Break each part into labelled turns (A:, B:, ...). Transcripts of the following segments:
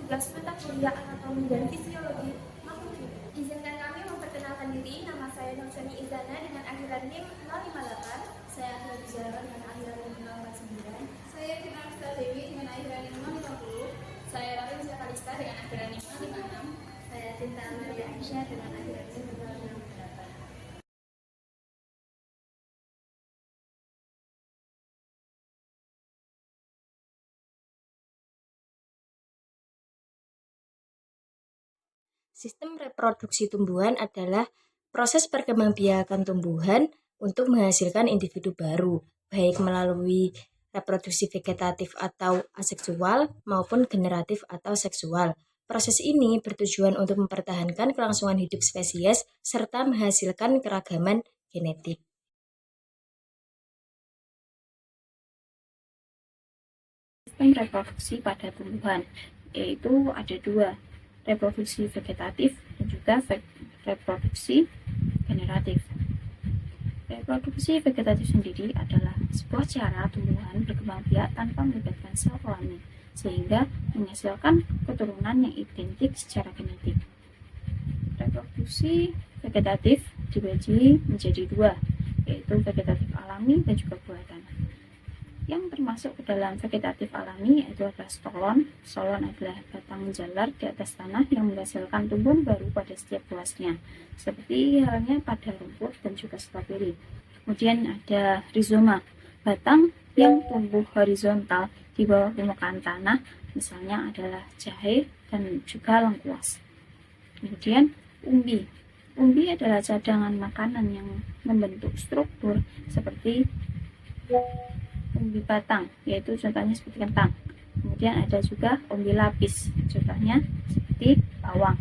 A: tugas mata kuliah anatomi dan fisiologi maupun fisik. Izinkan kami memperkenalkan diri. Nama saya Nursyani Izana dengan akhiran NIM 058. Saya Ahmad Zara dengan akhiran NIM 049. Saya Tina Asta Dewi dengan akhiran NIM 050. Saya Rahim Zakalista dengan akhiran NIM 056. Saya Tinta Maria Aisyah dengan akhiran NIM 068.
B: Sistem reproduksi tumbuhan adalah proses perkembangbiakan tumbuhan untuk menghasilkan individu baru, baik melalui reproduksi vegetatif atau aseksual maupun generatif atau seksual. Proses ini bertujuan untuk mempertahankan kelangsungan hidup spesies serta menghasilkan keragaman genetik.
C: Sistem reproduksi pada tumbuhan, yaitu ada dua, reproduksi vegetatif dan juga reproduksi generatif. Reproduksi vegetatif sendiri adalah sebuah cara tumbuhan berkembang biak tanpa melibatkan sel kelamin, sehingga menghasilkan keturunan yang identik secara genetik. Reproduksi vegetatif dibagi menjadi dua, yaitu vegetatif alami dan juga buatan. Yang termasuk ke dalam vegetatif alami yaitu adalah stolon. Stolon adalah batang menjalar di atas tanah yang menghasilkan tumbuhan baru pada setiap ruasnya, seperti halnya pada rumput dan juga stroberi. Kemudian ada rizoma, batang yang tumbuh horizontal di bawah permukaan tanah, misalnya adalah jahe dan juga lengkuas. Kemudian umbi. Umbi adalah cadangan makanan yang membentuk struktur seperti umbi batang, yaitu contohnya seperti kentang. Kemudian ada juga umbi lapis, contohnya seperti bawang.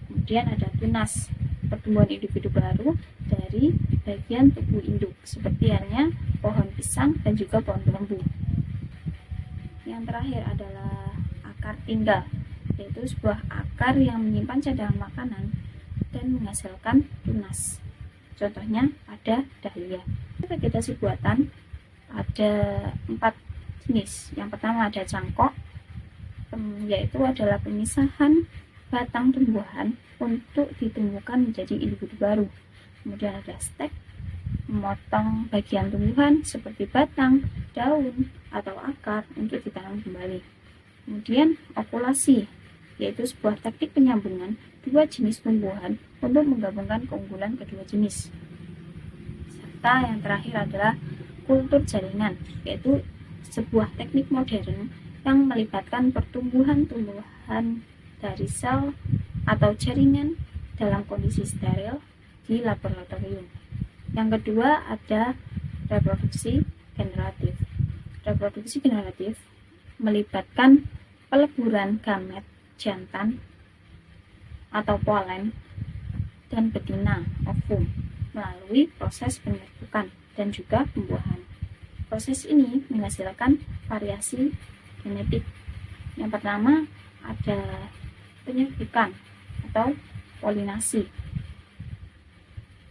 C: Kemudian ada tunas, pertumbuhan individu baru dari bagian tubuh induk, seperti halnya pohon pisang dan juga pohon bambu. Yang terakhir adalah akar tinggal, yaitu sebuah akar yang menyimpan cadangan makanan dan menghasilkan tunas. Contohnya ada dahlia. Vegetasi buatan ada 4 jenis. Yang pertama ada cangkok, yaitu adalah pemisahan batang tumbuhan untuk ditumbuhkan menjadi individu baru. Kemudian ada stek, memotong bagian tumbuhan seperti batang, daun, atau akar untuk ditanam kembali. Kemudian okulasi, yaitu sebuah teknik penyambungan dua jenis tumbuhan untuk menggabungkan keunggulan kedua jenis. Serta yang terakhir adalah kultur jaringan, yaitu sebuah teknik modern yang melibatkan pertumbuhan tumbuhan dari sel atau jaringan dalam kondisi steril di laboratorium. Yang kedua ada reproduksi generatif. Reproduksi generatif melibatkan peleburan gamet jantan atau polen dan betina ovum melalui proses penyerbukan dan juga pembuahan. Proses ini menghasilkan variasi genetik. Yang pertama ada penyerbukan atau polinasi.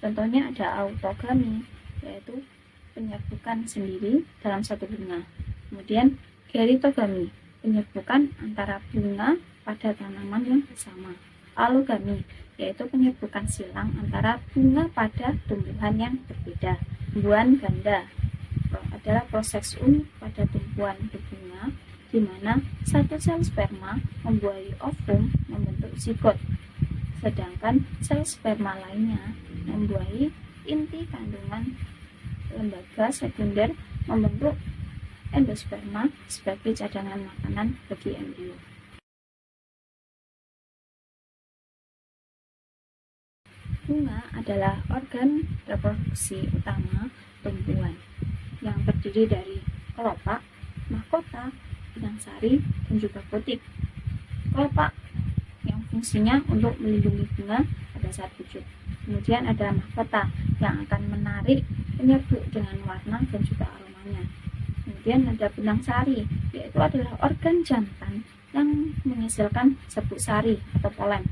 C: Contohnya ada autogami, yaitu penyerbukan sendiri dalam satu bunga. Kemudian geritogami, penyerbukan antara bunga pada tanaman yang bersama. Alogami, yaitu penyerbukan silang antara bunga pada tumbuhan yang berbeda. Tumbuhan ganda adalah proses unik pada tumbuhan berbunga, di mana satu sel sperma membuahi ovum membentuk zigot, sedangkan sel sperma lainnya membuahi inti kandungan lembaga sekunder membentuk endosperma sebagai cadangan makanan bagi embrio. Bunga adalah organ reproduksi utama tumbuhan yang terdiri dari kelopak, mahkota, benang sari, dan juga putik. Kelopak yang fungsinya untuk melindungi bunga pada saat wujud. Kemudian ada mahkota yang akan menarik penyerbuk dengan warna dan juga aromanya. Kemudian ada benang sari, yaitu adalah organ jantan yang menghasilkan serbuk sari atau polen.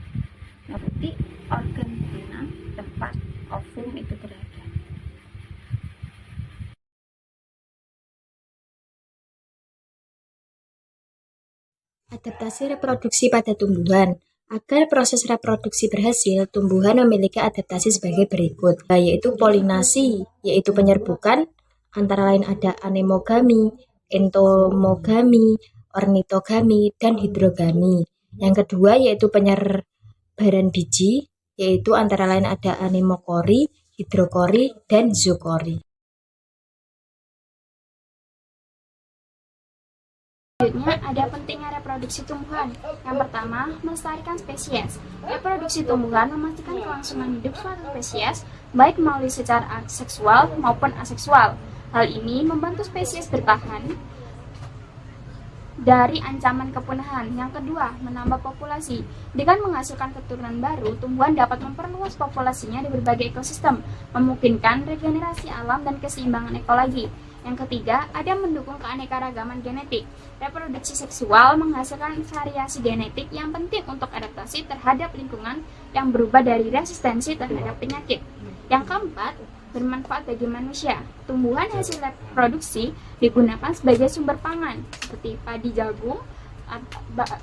C: Yang putik organ betina tempat ovum itu berada.
B: Adaptasi reproduksi pada tumbuhan. Agar proses reproduksi berhasil, tumbuhan memiliki adaptasi sebagai berikut, yaitu polinasi, yaitu penyerbukan, antara lain ada anemogami, entomogami, ornitogami, dan hidrogami. Yang kedua yaitu penyebaran biji, yaitu antara lain ada anemokori, hidrokori, dan zookori.
A: Selanjutnya ada pentingnya reproduksi tumbuhan. Yang pertama, melestarikan spesies. Reproduksi tumbuhan memastikan kelangsungan hidup suatu spesies, baik melalui secara seksual maupun aseksual. Hal ini membantu spesies bertahan dari ancaman kepunahan. Yang kedua, menambah populasi. Dengan menghasilkan keturunan baru, tumbuhan dapat memperluas populasinya di berbagai ekosistem, memungkinkan regenerasi alam dan keseimbangan ekologi. Yang ketiga, ada mendukung keanekaragaman genetik. Reproduksi seksual menghasilkan variasi genetik yang penting untuk adaptasi terhadap lingkungan yang berubah dari resistensi terhadap penyakit. Yang keempat, bermanfaat bagi manusia. Tumbuhan hasil reproduksi digunakan sebagai sumber pangan, seperti padi jagung,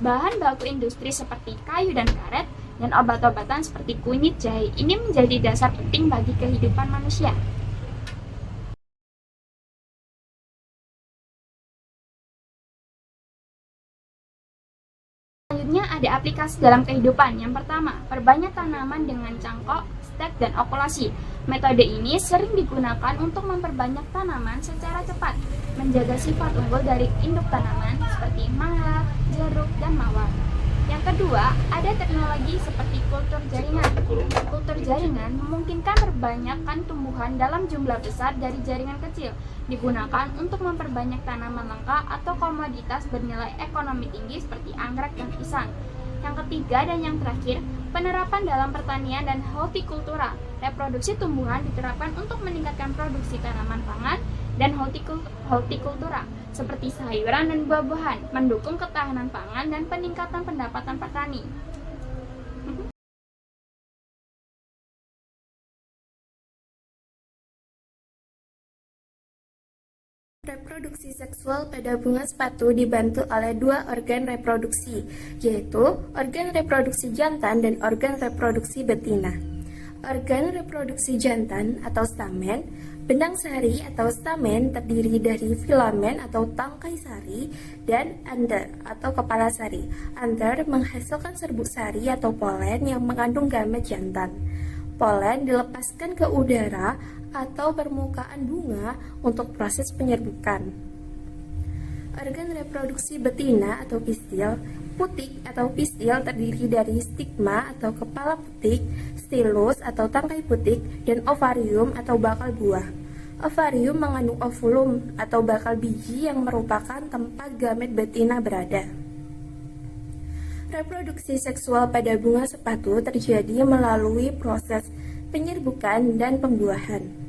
A: bahan baku industri seperti kayu dan karet, dan obat-obatan seperti kunyit jahe. Ini menjadi dasar penting bagi kehidupan manusia. Selanjutnya ada aplikasi dalam kehidupan. Yang pertama, perbanyak tanaman dengan cangkok, stek, dan okulasi. Metode ini sering digunakan untuk memperbanyak tanaman secara cepat, menjaga sifat unggul dari induk tanaman seperti mangga, jeruk, dan mawar. Yang kedua, ada teknologi seperti kultur jaringan. Kultur jaringan memungkinkan perbanyakkan tumbuhan dalam jumlah besar dari jaringan kecil, digunakan untuk memperbanyak tanaman langka atau komoditas bernilai ekonomi tinggi seperti anggrek dan pisang. Yang ketiga dan yang terakhir, penerapan dalam pertanian dan hortikultura. Reproduksi tumbuhan diterapkan untuk meningkatkan produksi tanaman pangan dan hortikultura seperti sayuran dan buah-buahan, mendukung ketahanan pangan dan peningkatan pendapatan petani. Reproduksi seksual pada bunga sepatu dibantu oleh dua organ reproduksi, yaitu organ reproduksi jantan dan organ reproduksi betina. Organ reproduksi jantan atau stamen, benang sari atau stamen terdiri dari filamen atau tangkai sari dan anther atau kepala sari. Anther menghasilkan serbuk sari atau polen yang mengandung gamet jantan. Polen dilepaskan ke udara atau permukaan bunga untuk proses penyerbukan. Organ reproduksi betina atau pistil, putik atau pistil terdiri dari stigma atau kepala putik, stilus atau tangkai putik, dan ovarium atau bakal buah. Ovarium mengandung ovulum atau bakal biji yang merupakan tempat gamet betina berada. Reproduksi seksual pada bunga sepatu terjadi melalui proses penyerbukan dan pembuahan.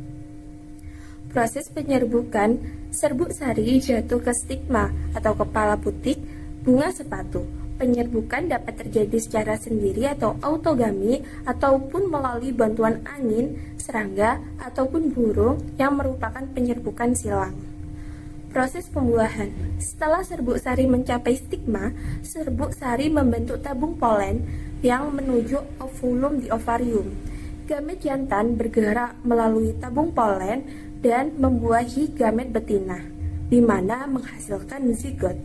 A: Proses penyerbukan, serbuk sari jatuh ke stigma atau kepala putik bunga sepatu. Penyerbukan dapat terjadi secara sendiri atau autogami ataupun melalui bantuan angin, serangga, ataupun burung yang merupakan penyerbukan silang. Proses pembuahan. Setelah serbuk sari mencapai stigma, serbuk sari membentuk tabung polen yang menuju ovulum di ovarium. Gamet jantan bergerak melalui tabung polen dan membuahi gamet betina, di mana menghasilkan zigot.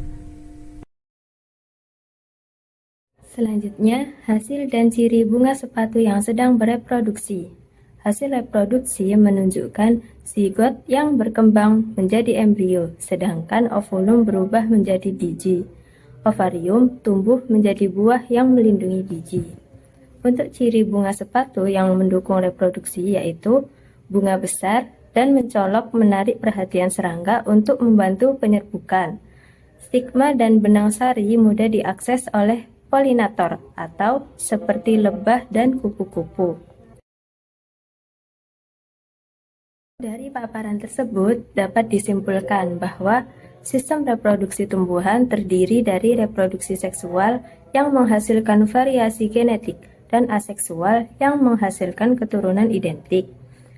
B: Selanjutnya, hasil dan ciri bunga sepatu yang sedang bereproduksi. Hasil reproduksi menunjukkan zigot yang berkembang menjadi embrio, sedangkan ovulum berubah menjadi biji. Ovarium tumbuh menjadi buah yang melindungi biji. Untuk ciri bunga sepatu yang mendukung reproduksi yaitu bunga besar dan mencolok menarik perhatian serangga untuk membantu penyerbukan. Stigma dan benang sari mudah diakses oleh polinator atau seperti lebah dan kupu-kupu. Dari paparan tersebut dapat disimpulkan bahwa sistem reproduksi tumbuhan terdiri dari reproduksi seksual yang menghasilkan variasi genetik dan aseksual yang menghasilkan keturunan identik.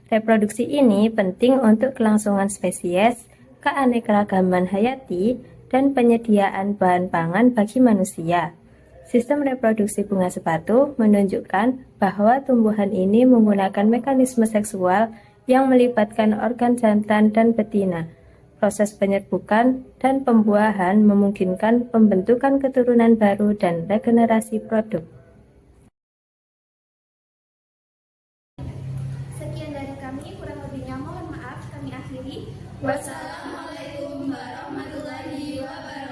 B: Reproduksi ini penting untuk kelangsungan spesies, keanekaragaman hayati, dan penyediaan bahan pangan bagi manusia. Sistem reproduksi bunga sepatu menunjukkan bahwa tumbuhan ini menggunakan mekanisme seksual yang melibatkan organ jantan dan betina. Proses penyerbukan dan pembuahan memungkinkan pembentukan keturunan baru dan regenerasi produk.
A: Sekian dari kami, kurang lebihnya mohon maaf. Kami akhiri. Wassalamualaikum warahmatullahi wabarakatuh.